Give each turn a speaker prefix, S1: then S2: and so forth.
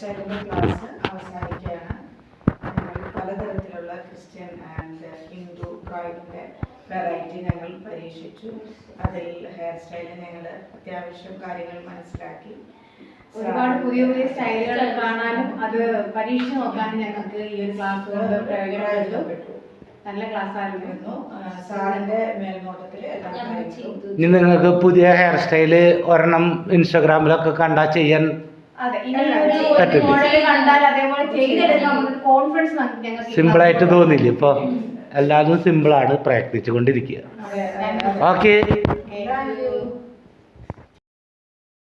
S1: സ്റ്റൈലിൻ്റെ class അവസാനിക്കുകയാണ്. ഞങ്ങൾ പലതരത്തിലുള്ള ക്രിസ്ത്യൻ ആൻഡ് ഹിന്ദു ബ്രൈഡിൻ്റെ വെറൈറ്റി ഞങ്ങൾ പരീക്ഷിച്ചു. അതിൽ ഹെയർ സ്റ്റൈലിൽ ഞങ്ങൾ അത്യാവശ്യം കാര്യങ്ങൾ മനസ്സിലാക്കി.
S2: ഒരുപാട് പുതിയ പുതിയ സ്റ്റൈലുകൾ കാണാനും അത് പരീക്ഷിച്ച് നോക്കാനും ഞങ്ങൾക്ക് ഈ ഒരു ക്ലാസ് കൊണ്ട് പ്രയോജനപ്പെട്ടു. നല്ല ക്ലാസ് ആയിരുന്നു.
S1: സാറിന്റെ മേൽനോട്ടത്തിൽ
S3: ഇനി നിങ്ങൾക്ക് പുതിയ ഹെയർ സ്റ്റൈല് ഒരെണ്ണം ഇൻസ്റ്റാഗ്രാമിലൊക്കെ കണ്ടാൽ ചെയ്യാൻ സിമ്പിളായിട്ട് തോന്നില്ല? ഇപ്പൊ എല്ലാതും സിമ്പിളാണ്, പ്രാക്ടീസ് കൊണ്ടിരിക്കുക. ഓക്കെ.